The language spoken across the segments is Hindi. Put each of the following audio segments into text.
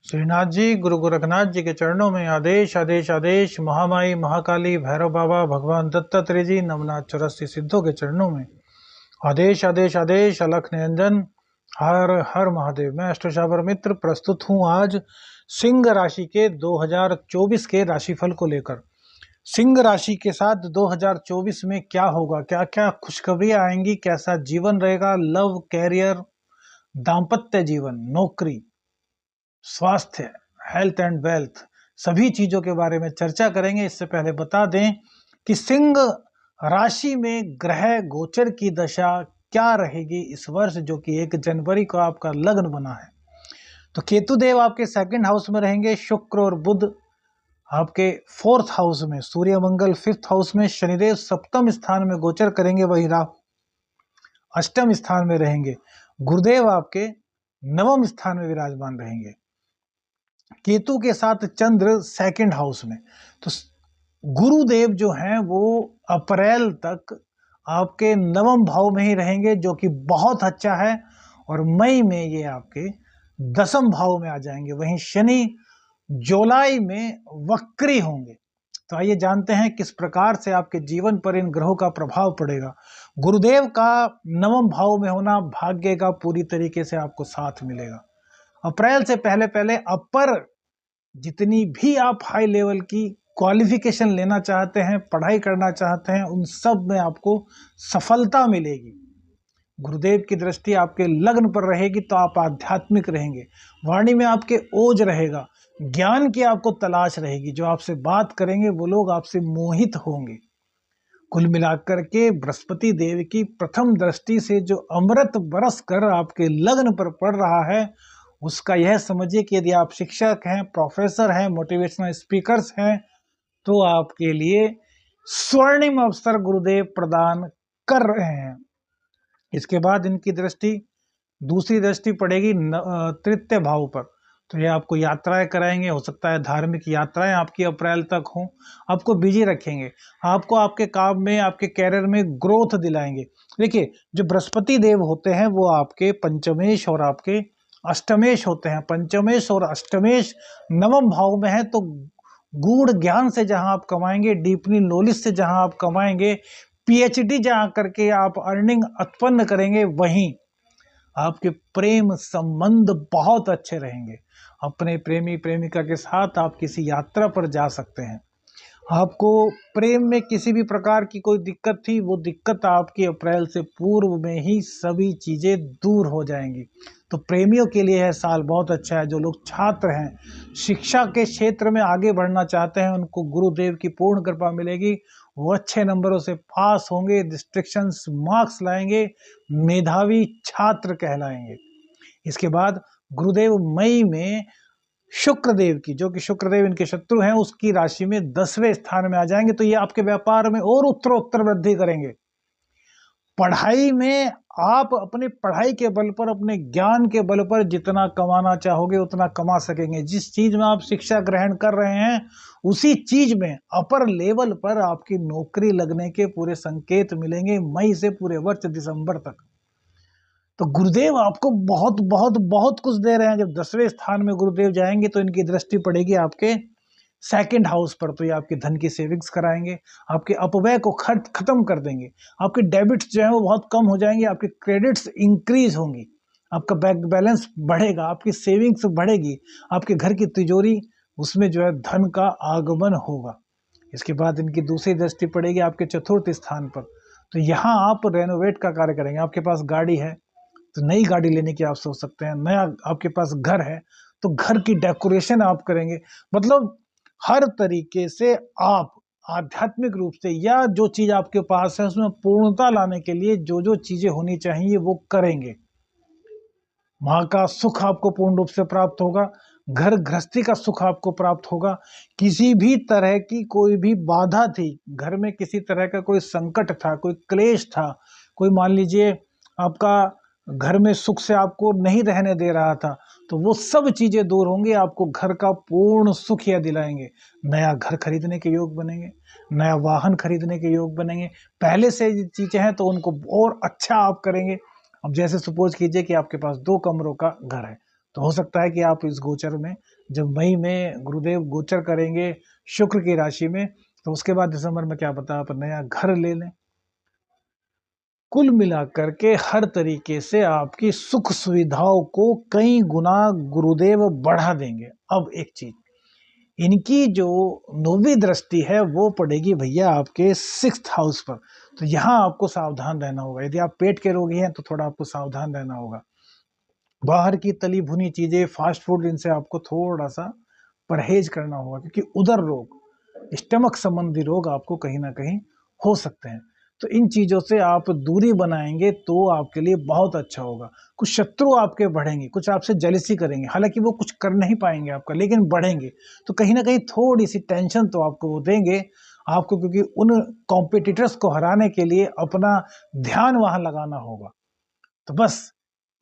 श्रीनाथ जी, गुरु गोरखनाथ जी के चरणों में आदेश आदेश आदेश। महामाई महाकाली भैरव बाबा भगवान दत्तात्रेय जी नवनाथ चौरस्ती सिद्धों के चरणों में आदेश आदेश आदेश। अलख निरंजन हर हर महादेव। मैं अष्टोशावर मित्र प्रस्तुत हूँ आज सिंह राशि के 2024 के राशिफल को लेकर। सिंह राशि के साथ 2024 में क्या होगा, क्या क्या खुशखबरियां आएंगी, कैसा जीवन रहेगा, लव, कैरियर, दाम्पत्य जीवन, नौकरी, स्वास्थ्य, हेल्थ एंड वेल्थ, सभी चीजों के बारे में चर्चा करेंगे। इससे पहले बता दें कि सिंह राशि में ग्रह गोचर की दशा क्या रहेगी इस वर्ष, जो कि 1 जनवरी को आपका लग्न बना है। तो केतु देव आपके सेकंड हाउस में रहेंगे, शुक्र और बुध आपके 4th हाउस में, सूर्य मंगल 5th हाउस में, शनिदेव 7th स्थान में गोचर करेंगे, वही राहु 8th स्थान में रहेंगे, गुरुदेव आपके 9वें स्थान में विराजमान रहेंगे, केतु के साथ चंद्र 2nd हाउस में। तो गुरुदेव जो हैं वो अप्रैल तक आपके 9वें भाव में ही रहेंगे, जो कि बहुत अच्छा है, और मई में ये आपके 10वें भाव में आ जाएंगे। वहीं शनि जुलाई में वक्री होंगे। तो आइए जानते हैं किस प्रकार से आपके जीवन पर इन ग्रहों का प्रभाव पड़ेगा। गुरुदेव का 9वें भाव में होना भाग्य का पूरी तरीके से आपको साथ मिलेगा। अप्रैल से पहले पहले अपर जितनी भी आप हाई लेवल की क्वालिफिकेशन लेना चाहते हैं, पढ़ाई करना चाहते हैं, उन सब में आपको सफलता मिलेगी। गुरुदेव की दृष्टि आपके लग्न पर रहेगी तो आप आध्यात्मिक रहेंगे। वाणी में आपके ओज रहेगा, ज्ञान की आपको तलाश रहेगी। जो आपसे बात करेंगे वो लोग आपसे मोहित होंगे। कुल मिलाकर के बृहस्पति देव की प्रथम दृष्टि से जो अमृत बरस कर आपके लग्न पर पड़ रहा है, उसका यह समझिए कि यदि आप शिक्षक हैं, प्रोफेसर हैं, मोटिवेशनल स्पीकर्स हैं, तो आपके लिए स्वर्णिम अवसर गुरुदेव प्रदान कर रहे हैं। इसके बाद इनकी दृष्टि, दूसरी दृष्टि पड़ेगी 3य भाव पर। तो ये आपको यात्राएं कराएंगे, हो सकता है धार्मिक यात्राएं आपकी अप्रैल तक हों, आपको बिजी रखेंगे, आपको आपके काम में, आपके कैरियर में ग्रोथ दिलाएंगे। देखिए, जो बृहस्पति देव होते हैं वो आपके पंचमेश और आपके अष्टमेश होते हैं। पंचमेश और अष्टमेश 9वें भाव में है, तो गूढ़ ज्ञान से जहां आप कमाएंगे, डीपली नॉलेज से जहां आप कमाएंगे, पीएचडी जहां करके आप अर्निंग उत्पन्न करेंगे, वहीं आपके प्रेम संबंध बहुत अच्छे रहेंगे। अपने प्रेमी प्रेमिका के साथ आप किसी यात्रा पर जा सकते हैं। आपको प्रेम में किसी भी प्रकार की कोई दिक्कत थी, वो दिक्कत आपकी अप्रैल से पूर्व में ही सभी चीजें दूर हो जाएंगी। तो प्रेमियों के लिए यह साल बहुत अच्छा है। जो लोग छात्र हैं, शिक्षा के क्षेत्र में आगे बढ़ना चाहते हैं, उनको गुरुदेव की पूर्ण कृपा मिलेगी। वो अच्छे नंबरों से पास होंगे, डिस्ट्रिक्शंस मार्क्स लाएंगे, मेधावी छात्र कहलाएंगे। इसके बाद गुरुदेव मई में शुक्रदेव की, जो कि शुक्रदेव इनके शत्रु हैं, उसकी राशि में 10वें स्थान में आ जाएंगे। तो ये आपके व्यापार में और उत्तरोत्तर वृद्धि करेंगे। पढ़ाई में आप अपने पढ़ाई के बल पर, अपने ज्ञान के बल पर जितना कमाना चाहोगे उतना कमा सकेंगे। जिस चीज में आप शिक्षा ग्रहण कर रहे हैं, उसी चीज में अपर लेवल पर आपकी नौकरी लगने के पूरे संकेत मिलेंगे मई से पूरे वर्ष दिसंबर तक। तो गुरुदेव आपको बहुत बहुत बहुत कुछ दे रहे हैं। जब 10वें स्थान में गुरुदेव जाएंगे तो इनकी दृष्टि पड़ेगी आपके 2nd हाउस पर। तो ये आपके धन की सेविंग्स कराएंगे, आपके अपव्यय को खत्म कर देंगे, आपके डेबिट्स जो है वो बहुत कम हो जाएंगे, आपके क्रेडिट्स इंक्रीज होंगी, आपका बैंक बैलेंस बढ़ेगा, आपकी सेविंग्स बढ़ेगी, आपके घर की तिजोरी उसमें जो है धन का आगमन होगा। इसके बाद इनकी दूसरी दृष्टि पड़ेगी आपके 4th स्थान पर। तो यहाँ आप रेनोवेट का कार्य करेंगे। आपके पास गाड़ी है तो नई गाड़ी लेने की आप सोच सकते हैं। नया आपके पास घर है तो घर की डेकोरेशन आप करेंगे। मतलब हर तरीके से आप आध्यात्मिक रूप से, या जो चीज आपके पास है उसमें पूर्णता लाने के लिए जो जो चीजें होनी चाहिए वो करेंगे। माँ का सुख आपको पूर्ण रूप से प्राप्त होगा, घर गृहस्थी का सुख आपको प्राप्त होगा। किसी भी तरह की कोई भी बाधा थी, घर में किसी तरह का कोई संकट था, कोई क्लेश था, कोई मान लीजिए आपका घर में सुख से आपको नहीं रहने दे रहा था, तो वो सब चीजें दूर होंगी। आपको घर का पूर्ण सुख यह दिलाएंगे। नया घर खरीदने के योग बनेंगे, नया वाहन खरीदने के योग बनेंगे। पहले से चीजें हैं तो उनको और अच्छा आप करेंगे। अब जैसे सपोज कीजिए कि आपके पास 2 कमरों का घर है, तो हो सकता है कि आप इस गोचर में, जब मई में गुरुदेव गोचर करेंगे शुक्र की राशि में, तो उसके बाद दिसंबर में क्या पता आप नया घर ले लें। कुल मिलाकर के हर तरीके से आपकी सुख सुविधाओं को कई गुना गुरुदेव बढ़ा देंगे। अब एक चीज, इनकी जो नौवीं दृष्टि है वो पड़ेगी भैया आपके 6th हाउस पर। तो यहाँ आपको सावधान रहना होगा। यदि आप पेट के रोगी हैं तो थोड़ा आपको सावधान रहना होगा। बाहर की तली भुनी चीजें, फास्ट फूड, इनसे आपको थोड़ा सा परहेज करना होगा, क्योंकि उदर रोग, स्टमक संबंधी रोग आपको कहीं ना कहीं हो सकते हैं। तो इन चीजों से आप दूरी बनाएंगे तो आपके लिए बहुत अच्छा होगा। कुछ शत्रु आपके बढ़ेंगे, कुछ आपसे जेलसी करेंगे, हालांकि वो कुछ कर नहीं पाएंगे आपका, लेकिन बढ़ेंगे। तो कहीं ना कहीं थोड़ी सी टेंशन तो आपको वो देंगे आपको, क्योंकि उन कॉम्पिटिटर्स को हराने के लिए अपना ध्यान वहां लगाना होगा। तो बस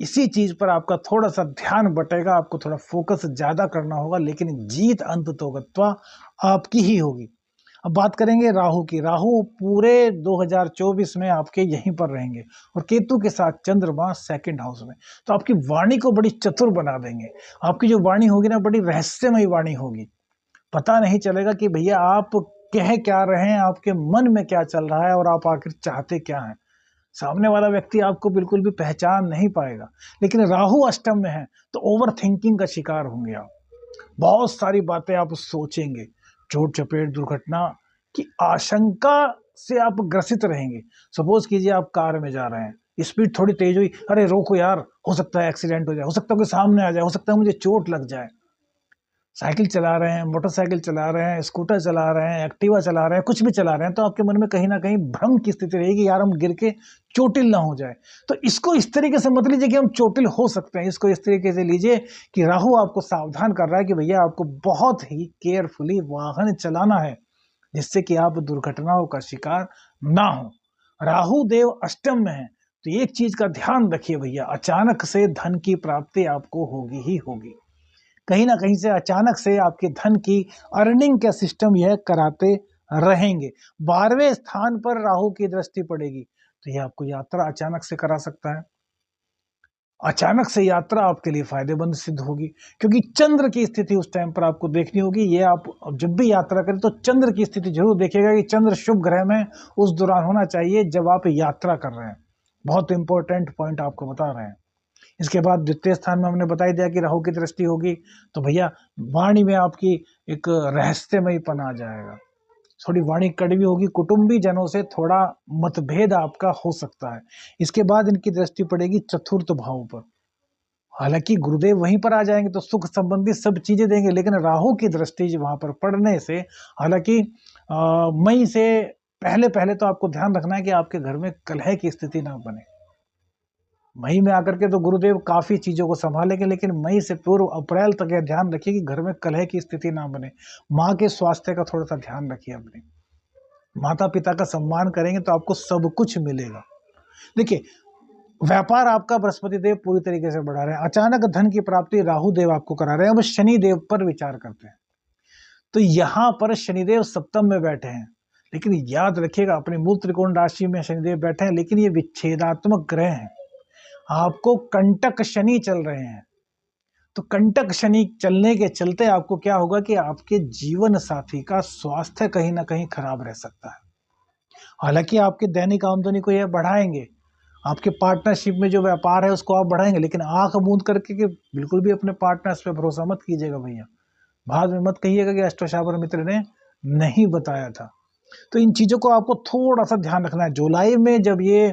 इसी चीज पर आपका थोड़ा सा ध्यान बटेगा, आपको थोड़ा फोकस ज्यादा करना होगा, लेकिन जीत अंततोगत्वा आपकी ही होगी। अब बात करेंगे राहु की। राहु पूरे 2024 में आपके यहीं पर रहेंगे, और केतु के साथ चंद्रमा 2nd हाउस में। तो आपकी वाणी को बड़ी चतुर बना देंगे। आपकी जो वाणी होगी ना, बड़ी रहस्यमयी वाणी होगी। पता नहीं चलेगा कि भैया आप कह क्या रहे हैं, आपके मन में क्या चल रहा है, और आप आखिर चाहते क्या हैं। सामने वाला व्यक्ति आपको बिल्कुल भी पहचान नहीं पाएगा। लेकिन राहु अष्टम में है तो ओवर थिंकिंग का शिकार होंगे आप। बहुत सारी बातें आप सोचेंगे, चोट चपेट दुर्घटना की आशंका से आप ग्रसित रहेंगे। सपोज कीजिए आप कार में जा रहे हैं, स्पीड थोड़ी तेज हुई, अरे रोको यार, हो सकता है एक्सीडेंट हो जाए, हो सकता है कोई सामने आ जाए, हो सकता है मुझे चोट लग जाए। साइकिल चला रहे हैं, मोटरसाइकिल चला रहे हैं, स्कूटर चला रहे हैं, एक्टिवा चला रहे हैं, कुछ भी चला रहे हैं, तो आपके मन में कहीं ना कहीं भ्रम की स्थिति रहेगी, यार हम गिर के चोटिल ना हो जाए। तो इसको इस तरीके से मत लीजिए कि हम चोटिल हो सकते हैं, इसको इस तरीके से लीजिए कि राहु आपको सावधान कर रहा है कि भैया आपको बहुत ही केयरफुली वाहन चलाना है, जिससे कि आप दुर्घटनाओं का शिकार ना हो। राहु देव अष्टम में है, तो एक चीज का ध्यान रखिए भैया, अचानक से धन की प्राप्ति आपको होगी ही होगी। कहीं ना कहीं से अचानक से आपके धन की अर्निंग का सिस्टम यह कराते रहेंगे। 12वें स्थान पर राहु की दृष्टि पड़ेगी, तो यह आपको यात्रा अचानक से करा सकता है। अचानक से यात्रा आपके लिए फायदेमंद सिद्ध होगी, क्योंकि चंद्र की स्थिति उस टाइम पर आपको देखनी होगी। ये आप जब भी यात्रा करें तो चंद्र की स्थिति जरूर देखिएगा कि चंद्र शुभ ग्रह में उस दौरान होना चाहिए जब आप यात्रा कर रहे हैं। बहुत इंपॉर्टेंट पॉइंट आपको बता रहे हैं। इसके बाद द्वितीय स्थान में हमने बता ही दिया कि राहु की दृष्टि होगी, तो भैया वाणी में आपकी एक रहस्यमयीपन आ जाएगा। थोड़ी वाणी कड़वी होगी, कुटुंबी जनों से थोड़ा मतभेद आपका हो सकता है। इसके बाद इनकी दृष्टि पड़ेगी चतुर्थ भाव पर। हालांकि गुरुदेव वहीं पर आ जाएंगे तो सुख संबंधी सब चीजें देंगे, लेकिन राहु की दृष्टि वहां पर पड़ने से, हालांकि मई से पहले पहले तो आपको ध्यान रखना है कि आपके घर में कलह की स्थिति ना बने। मई में आकर के तो गुरुदेव काफी चीजों को संभालेंगे, लेकिन मई से पूर्व अप्रैल तक यह ध्यान रखिए कि घर में कलह की स्थिति ना बने। माँ के स्वास्थ्य का थोड़ा सा ध्यान रखिए। अपने माता पिता का सम्मान करेंगे तो आपको सब कुछ मिलेगा। देखिए, व्यापार आपका बृहस्पति देव पूरी तरीके से बढ़ा रहे हैं, अचानक धन की प्राप्ति राहु देव आपको करा रहे हैं। अब शनि देव पर विचार करते हैं, तो यहां पर शनिदेव सप्तम में बैठे हैं, लेकिन याद रखिएगा अपने मूल त्रिकोण राशि में शनिदेव बैठे हैं, लेकिन ये विच्छेदात्मक ग्रह हैं। आपको कंटक शनि चल रहे हैं, तो कंटक शनि चलने के चलते आपको क्या होगा कि आपके जीवन साथी का स्वास्थ्य कहीं ना कहीं खराब रह सकता है। हालांकि आपके दैनिक आमदनी को यह बढ़ाएंगे, आपके पार्टनरशिप में जो व्यापार है उसको आप बढ़ाएंगे, लेकिन आंख मूंद करके कि बिल्कुल भी अपने पार्टनर्स पे भरोसा मत कीजिएगा भैया। बाद में मत कहिएगा कि अष्टोशावर मित्र ने नहीं बताया था। तो इन चीजों को आपको थोड़ा सा ध्यान रखना है। जुलाई में जब ये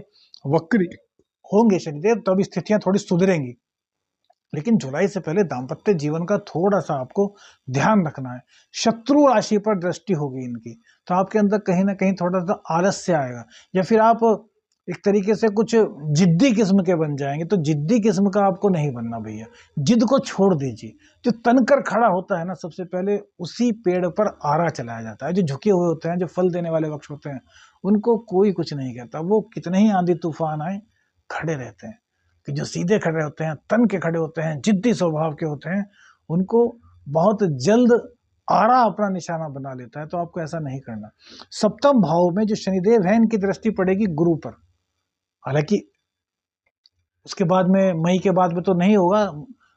वक्री होंगे शनिदेव, तब स्थितियां थोड़ी सुधरेंगी, लेकिन जुलाई से पहले दाम्पत्य जीवन का थोड़ा सा आपको ध्यान रखना है। शत्रु राशि पर दृष्टि होगी इनकी, तो आपके अंदर कहीं ना कहीं थोड़ा सा आलस्य आएगा, या फिर आप एक तरीके से कुछ जिद्दी किस्म के बन जाएंगे। तो जिद्दी किस्म का आपको नहीं बनना भैया, जिद को छोड़ दीजिए। जो तनकर खड़ा होता है ना, सबसे पहले उसी पेड़ पर आरा चलाया जाता है। जो झुके हुए होते हैं, जो फल देने वाले वृक्ष होते हैं, उनको कोई कुछ नहीं कहता। वो कितने ही आंधी तूफान आए खड़े रहते हैं। कि जो सीधे खड़े होते हैं, तन के खड़े होते हैं, जिद्दी स्वभाव के होते हैं, उनको बहुत जल्द आरा अपना निशाना बना लेता है। तो आपको ऐसा नहीं करना। सप्तम भाव में जो शनिदेव है, इनकी दृष्टि पड़ेगी गुरु पर। हालांकि उसके बाद में, मई के बाद में तो नहीं होगा,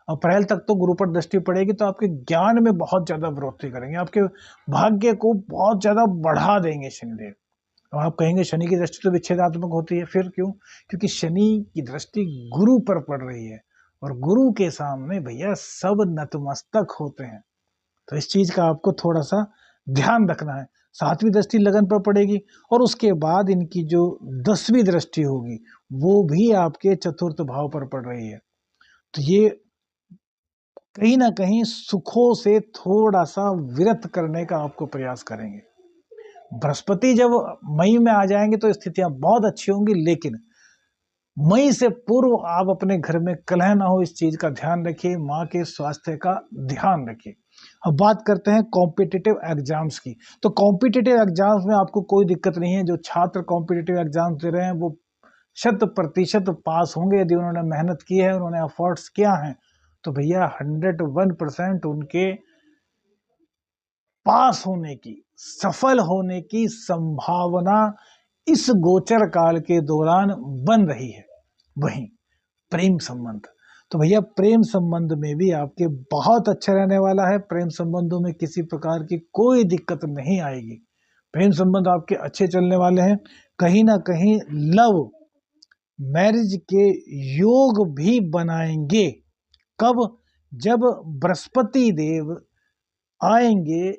अप्रैल तक तो गुरु पर दृष्टि पड़ेगी तो आपके ज्ञान में बहुत ज्यादा वृद्धि करेंगे, आपके भाग्य को बहुत ज्यादा बढ़ा देंगे शनिदेव। अब आप कहेंगे शनि की दृष्टि तो विच्छेदात्मक होती है, फिर क्यों? क्योंकि शनि की दृष्टि गुरु पर पड़ रही है और गुरु के सामने भैया सब नतमस्तक होते हैं। तो इस चीज का आपको थोड़ा सा ध्यान रखना है। 7वीं दृष्टि लगन पर पड़ेगी और उसके बाद इनकी जो 10वीं दृष्टि होगी वो भी आपके चतुर्थ भाव पर पड़ रही है। तो ये कहीं ना कहीं सुखों से थोड़ा सा विरत करने का आपको प्रयास करेंगे। बृहस्पति जब मई में आ जाएंगे तो स्थितियां बहुत अच्छी होंगी, लेकिन मई से पूर्व आप अपने घर में कलह ना हो इस चीज का ध्यान रखिए, माँ के स्वास्थ्य का ध्यान रखिए। अब बात करते हैं कॉम्पिटिटिव एग्जाम्स की। तो कॉम्पिटिटिव एग्जाम्स में आपको कोई दिक्कत नहीं है। जो छात्र कॉम्पिटिटिव एग्जाम्स दे रहे हैं वो 100% पास होंगे यदि उन्होंने मेहनत की है, उन्होंने एफर्ट्स किया है तो भैया 101% उनके पास होने की, सफल होने की संभावना इस गोचर काल के दौरान बन रही है। वहीं प्रेम संबंध, तो भैया प्रेम संबंध में भी आपके बहुत अच्छा रहने वाला है। प्रेम संबंधों में किसी प्रकार की कोई दिक्कत नहीं आएगी। प्रेम संबंध आपके अच्छे चलने वाले हैं। कहीं ना कहीं लव मैरिज के योग भी बनाएंगे। कब? जब बृहस्पति देव आएंगे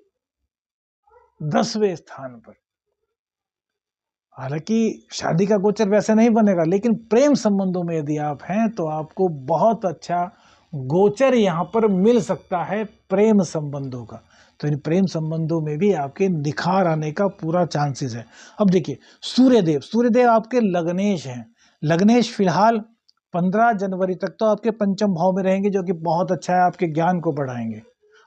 10वें स्थान पर। हालांकि शादी का गोचर वैसे नहीं बनेगा, लेकिन प्रेम संबंधों में यदि आप हैं तो आपको बहुत अच्छा गोचर यहाँ पर मिल सकता है प्रेम संबंधों का। तो इन प्रेम संबंधों में भी आपके निखार आने का पूरा चांसेस है। अब देखिए सूर्यदेव, सूर्यदेव आपके लग्नेश हैं। लग्नेश फिलहाल 15 जनवरी तक तो आपके पंचम भाव में रहेंगे, जो कि बहुत अच्छा है, आपके ज्ञान को बढ़ाएंगे।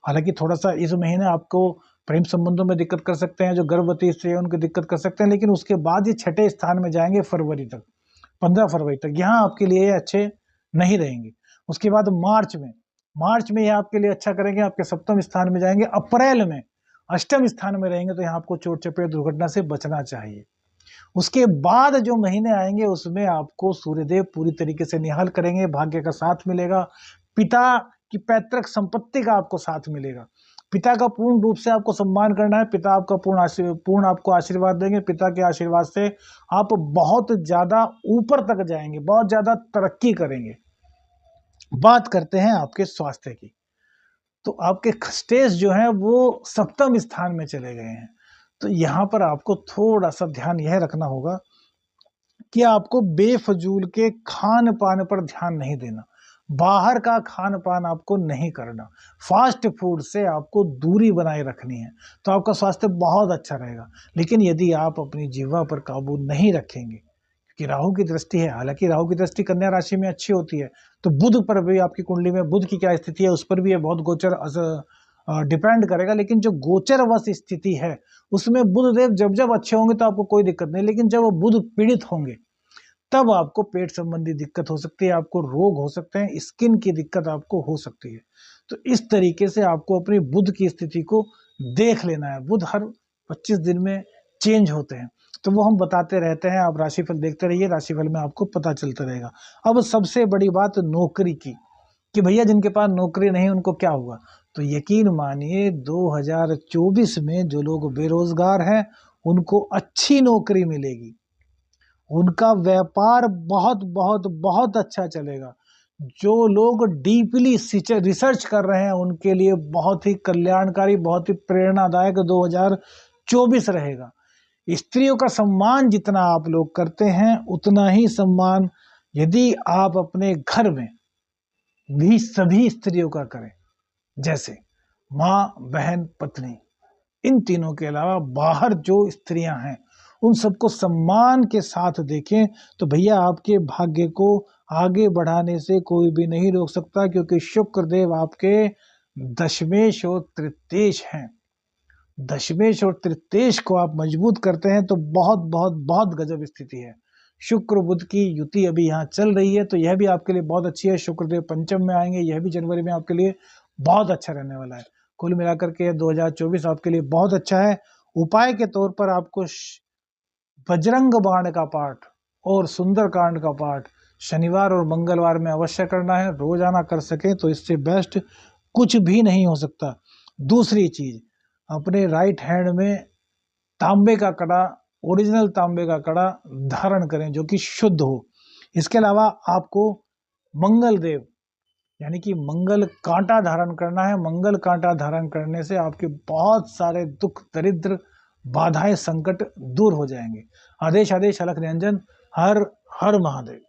हालांकि थोड़ा सा इस महीने आपको प्रेम संबंधों में दिक्कत कर सकते हैं, जो गर्भवती स्त्री है उनकी दिक्कत कर सकते हैं, लेकिन उसके बाद ये 6ठे स्थान में जाएंगे फरवरी तक, 15 फरवरी तक। यहाँ आपके लिए अच्छे नहीं रहेंगे। उसके बाद मार्च में ये आपके लिए अच्छा करेंगे, आपके 7वें स्थान में जाएंगे। अप्रैल में 8वें स्थान में रहेंगे, तो यहाँ आपको चोट चपेट दुर्घटना से बचना चाहिए। उसके बाद जो महीने आएंगे उसमें आपको सूर्यदेव पूरी तरीके से निहाल करेंगे, भाग्य का साथ मिलेगा, पिता की पैतृक संपत्ति का आपको साथ मिलेगा, पिता का पूर्ण रूप से आपको सम्मान करना है, पिता आपका पूर्ण आपको आशीर्वाद देंगे। पिता के आशीर्वाद से आप बहुत ज्यादा ऊपर तक जाएंगे, बहुत ज्यादा तरक्की करेंगे। बात करते हैं आपके स्वास्थ्य की, तो आपके खस्टेज जो है वो 7वें स्थान में चले गए हैं। तो यहाँ पर आपको थोड़ा सा ध्यान यह रखना होगा कि आपको बेफजूल के खान पान पर ध्यान नहीं देना, बाहर का खान पान आपको नहीं करना, फास्ट फूड से आपको दूरी बनाए रखनी है, तो आपका स्वास्थ्य बहुत अच्छा रहेगा। लेकिन यदि आप अपनी जीवा पर काबू नहीं रखेंगे, क्योंकि राहु की दृष्टि है, हालांकि राहु की दृष्टि कन्या राशि में अच्छी होती है, तो बुध पर भी आपकी कुंडली में बुध की क्या स्थिति है उस पर भी ये बहुत गोचर डिपेंड करेगा। लेकिन जो गोचरवश स्थिति है उसमें बुध देव जब जब अच्छे होंगे तो आपको कोई दिक्कत नहीं, लेकिन जब वो बुध पीड़ित होंगे तब आपको पेट संबंधी दिक्कत हो सकती है, आपको रोग हो सकते हैं, स्किन की दिक्कत आपको हो सकती है। तो इस तरीके से आपको अपनी बुध की स्थिति को देख लेना है। बुध हर 25 दिन में चेंज होते हैं, तो वो हम बताते रहते हैं। आप राशिफल देखते रहिए, राशिफल में आपको पता चलता रहेगा। अब सबसे बड़ी बात नौकरी की, कि भैया जिनके पास नौकरी नहीं उनको क्या हुआ। तो यकीन मानिए 2024 में जो लोग बेरोजगार हैं उनको अच्छी नौकरी मिलेगी, उनका व्यापार बहुत बहुत बहुत अच्छा चलेगा। जो लोग डीपली रिसर्च कर रहे हैं उनके लिए बहुत ही कल्याणकारी, बहुत ही प्रेरणादायक 2024 रहेगा। स्त्रियों का सम्मान जितना आप लोग करते हैं उतना ही सम्मान यदि आप अपने घर में भी सभी स्त्रियों का करें, जैसे माँ, बहन, पत्नी, इन तीनों के अलावा बाहर जो स्त्रियां हैं उन सबको सम्मान के साथ देखें, तो भैया आपके भाग्य को आगे बढ़ाने से कोई भी नहीं रोक सकता, क्योंकि शुक्र देव आपके दशमेश और तृतीयेश हैं। दशमेश और तृतीयेश को आप मजबूत करते हैं तो बहुत बहुत बहुत गजब स्थिति है। शुक्र बुध की युति अभी यहाँ चल रही है, तो यह भी आपके लिए बहुत अच्छी है। शुक्रदेव पंचम में आएंगे, यह भी जनवरी में आपके लिए बहुत अच्छा रहने वाला है। कुल मिलाकर के 2024 आपके लिए बहुत अच्छा है। उपाय के तौर पर आपको बजरंग बाण का पाठ और सुंदरकांड का पाठ शनिवार और मंगलवार में अवश्य करना है। रोजाना कर सकें तो इससे बेस्ट कुछ भी नहीं हो सकता। दूसरी चीज, अपने राइट हैंड में तांबे का कड़ा, ओरिजिनल तांबे का कड़ा धारण करें जो कि शुद्ध हो। इसके अलावा आपको मंगल देव यानी कि मंगल कांटा धारण करना है। मंगल कांटा धारण करने से आपके बहुत सारे दुख, दरिद्र, बाधाएं, संकट दूर हो जाएंगे। आदेश आदेश अलख निरंजन। हर हर महादेव।